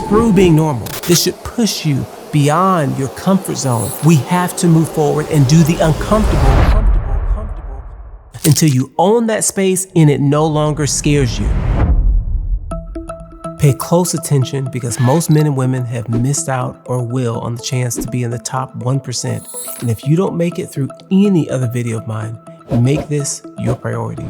screw being normal. This should push you beyond your comfort zone. We have to move forward and do the uncomfortable until you own that space and it no longer scares you. Pay close attention because most men and women have missed out or will on the chance to be in the top 1%. And if you don't make it through any other video of mine, make this your priority.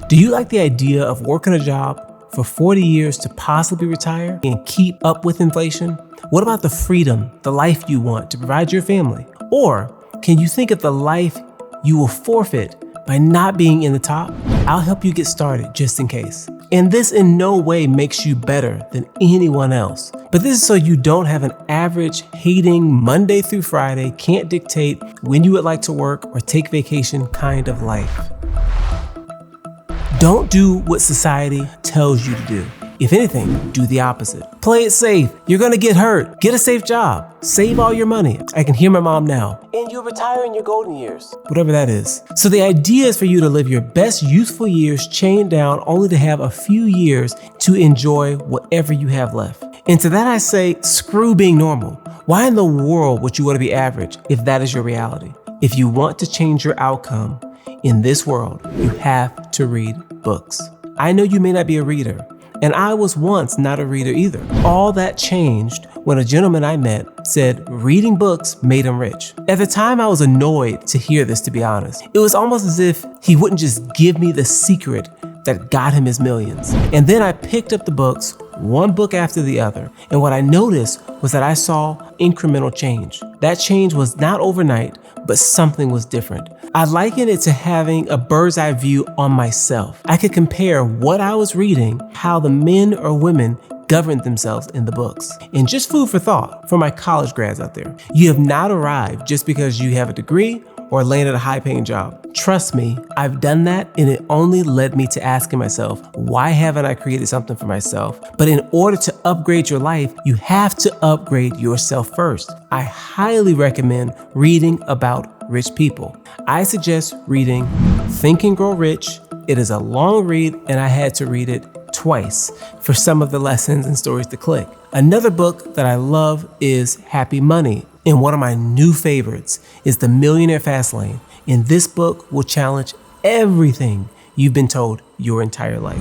Do you like the idea of working a job for 40 years to possibly retire and keep up with inflation? What about the freedom, the life you want to provide your family? Or can you think of the life you will forfeit by not being in the top? I'll help you get started just in case. And this in no way makes you better than anyone else. But this is so you don't have an average, hating, Monday through Friday, can't dictate when you would like to work or take vacation kind of life. Don't do what society tells you to do. If anything, do the opposite. Play it safe. You're gonna get hurt. Get a safe job. Save all your money. I can hear my mom now. And you'll retire in your golden years. Whatever that is. So the idea is for you to live your best youthful years chained down only to have a few years to enjoy whatever you have left. And to that I say, screw being normal. Why in the world would you want to be average if that is your reality? If you want to change your outcome in this world, you have to read books. I know you may not be a reader, and I was once not a reader either. All that changed when a gentleman I met said reading books made him rich. At the time, I was annoyed to hear this, to be honest. It was almost as if he wouldn't just give me the secret that got him his millions. And then I picked up the books, one book after the other, and what I noticed was that I saw incremental change. That change was not overnight, but something was different. I liken it to having a bird's eye view on myself. I could compare what I was reading, how the men or women governed themselves in the books. And just food for thought for my college grads out there. You have not arrived just because you have a degree or landed a high-paying job. Trust me, I've done that, and it only led me to asking myself, why haven't I created something for myself? But in order to upgrade your life, you have to upgrade yourself first. I highly recommend reading about rich people. I suggest reading Think and Grow Rich. It is a long read, and I had to read it twice for some of the lessons and stories to click. Another book that I love is Happy Money. And one of my new favorites is The Millionaire Fastlane. And this book will challenge everything you've been told your entire life.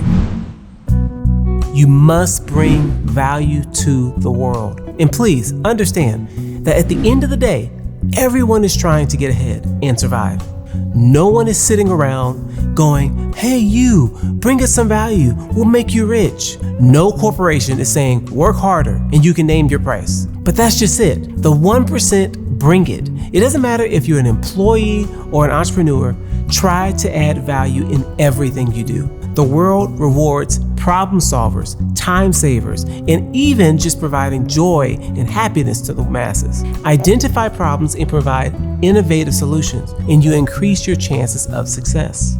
You must bring value to the world. And please understand that at the end of the day, everyone is trying to get ahead and survive. No one is sitting around going, hey, you, bring us some value, we'll make you rich. No corporation is saying, work harder and you can name your price. But that's just it. The 1%, bring it. It doesn't matter if you're an employee or an entrepreneur, try to add value in everything you do. The world rewards problem solvers, time savers, and even just providing joy and happiness to the masses. Identify problems and provide innovative solutions, and you increase your chances of success.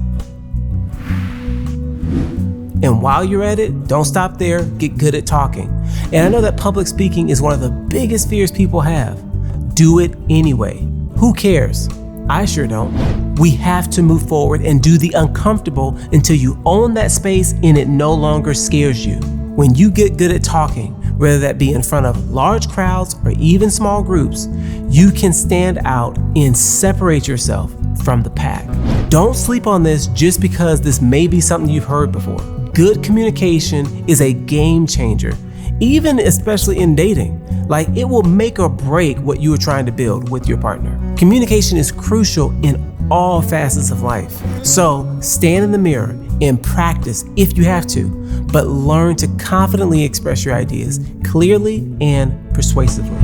And while you're at it, don't stop there, get good at talking. And I know that public speaking is one of the biggest fears people have. Do it anyway. Who cares? I sure don't. We have to move forward and do the uncomfortable until you own that space and it no longer scares you. When you get good at talking, whether that be in front of large crowds or even small groups, you can stand out and separate yourself from the pack. Don't sleep on this just because this may be something you've heard before. Good communication is a game changer, even especially in dating. Like, it will make or break what you are trying to build with your partner. Communication is crucial in all facets of life. So stand in the mirror and practice if you have to, but learn to confidently express your ideas clearly and persuasively.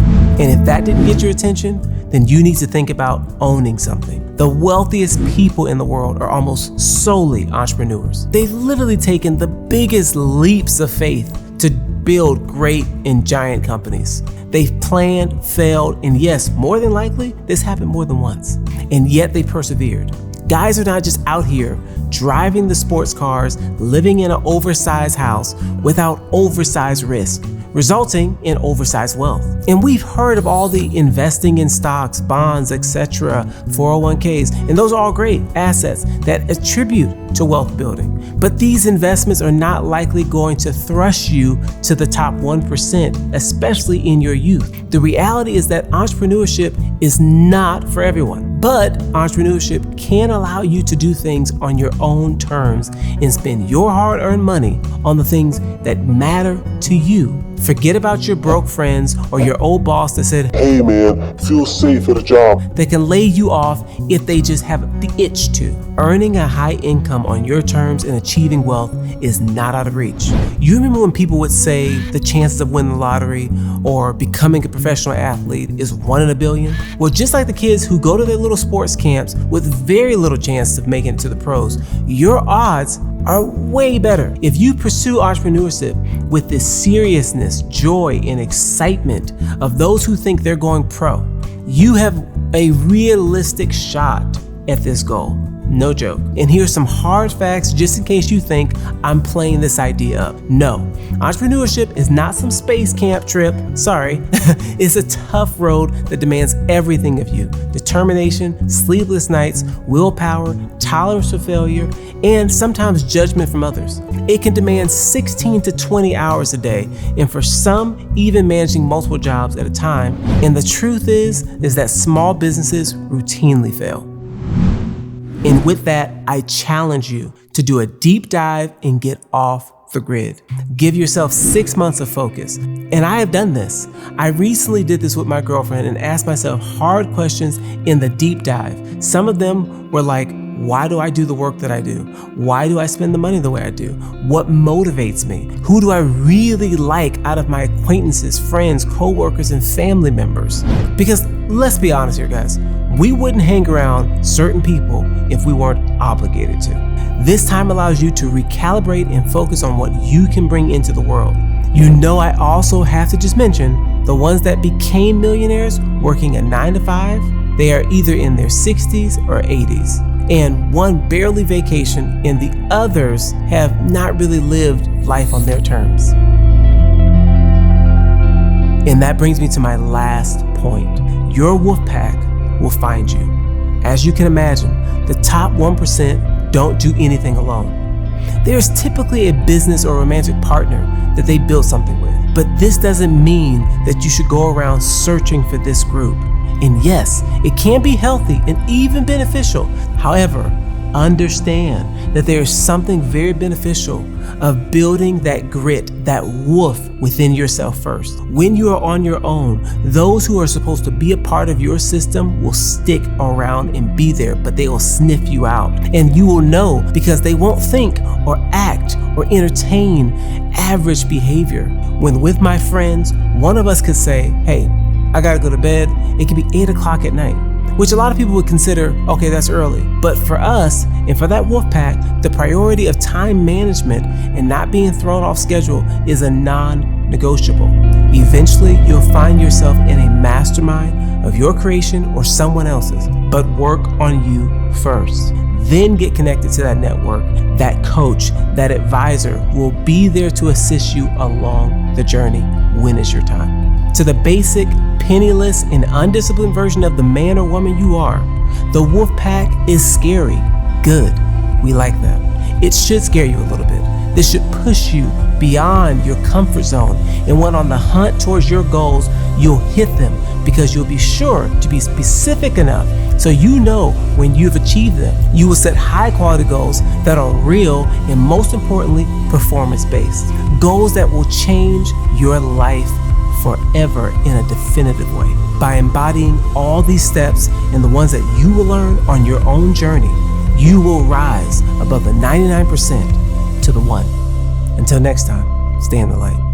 And if that didn't get your attention, then you need to think about owning something. The wealthiest people in the world are almost solely entrepreneurs. They've literally taken the biggest leaps of faith to build great and giant companies. They've planned, failed, and yes, more than likely, this happened more than once. And yet they persevered. Guys are not just out here driving the sports cars, living in an oversized house without oversized risk. resulting in oversized wealth. And we've heard of all the investing in stocks, bonds, etc., 401ks, and those are all great assets that attribute to wealth building. But these investments are not likely going to thrust you to the top 1%, especially in your youth. The reality is that entrepreneurship is not for everyone, but entrepreneurship can allow you to do things on your own terms and spend your hard-earned money on the things that matter to you. Forget about your broke friends or your old boss that said, "Hey man, feel safe at a job." That can lay you off if they just have the itch to. Earning a high income on your terms and achieving wealth is not out of reach. You remember when people would say the chances of winning the lottery or becoming a professional athlete is 1 in a billion? Well, just like the kids who go to their little sports camps with very little chance of making it to the pros, your odds are way better. If you pursue entrepreneurship with this seriousness, joy, and excitement of those who think they're going pro, you have a realistic shot at this goal. No joke. And here's some hard facts just in case you think I'm playing this idea up. No, entrepreneurship is not some space camp trip. Sorry. It's a tough road that demands everything of you: determination, sleepless nights, willpower, tolerance for failure, and sometimes judgment from others. It can demand 16 to 20 hours a day, and for some, even managing multiple jobs at a time. And the truth is that small businesses routinely fail. And with that, I challenge you to do a deep dive and get off the grid. Give yourself 6 months of focus. And I have done this. I recently did this with my girlfriend and asked myself hard questions in the deep dive. Some of them were like, why do I do the work that I do? Why do I spend the money the way I do? What motivates me? Who do I really like out of my acquaintances, friends, coworkers, and family members? Because let's be honest here, guys. We wouldn't hang around certain people if we weren't obligated to. This time allows you to recalibrate and focus on what you can bring into the world. You know, I also have to just mention the ones that became millionaires working a 9 to 5, they are either in their 60s or 80s. And one barely vacation and the others have not really lived life on their terms. And that brings me to my last point. Your wolf pack will find you. As you can imagine, the top 1% don't do anything alone. There's typically a business or romantic partner that they build something with. But this doesn't mean that you should go around searching for this group. And yes, it can be healthy and even beneficial. However, understand that there is something very beneficial of building that grit, that wolf within yourself first. When you are on your own, those who are supposed to be a part of your system will stick around and be there, but they will sniff you out. And you will know because they won't think or act or entertain average behavior. When with my friends, one of us could say, hey, I gotta go to bed. It could be 8 o'clock at night, which a lot of people would consider, okay, that's early. But for us, and for that wolf pack, the priority of time management and not being thrown off schedule is a non-negotiable. Eventually, you'll find yourself in a mastermind of your creation or someone else's, but work on you first. Then get connected to that network, that coach, that advisor will be there to assist you along the journey when it's your time. To the basic, penniless, and undisciplined version of the man or woman you are, the wolf pack is scary. Good. We like that. It should scare you a little bit. This should push you beyond your comfort zone. And when on the hunt towards your goals, you'll hit them because you'll be sure to be specific enough so you know when you've achieved them. You will set high quality goals that are real and most importantly, performance-based. Goals that will change your life forever in a definitive way. By embodying all these steps and the ones that you will learn on your own journey, you will rise above the 99% to the 1. Until next time, stay in the light.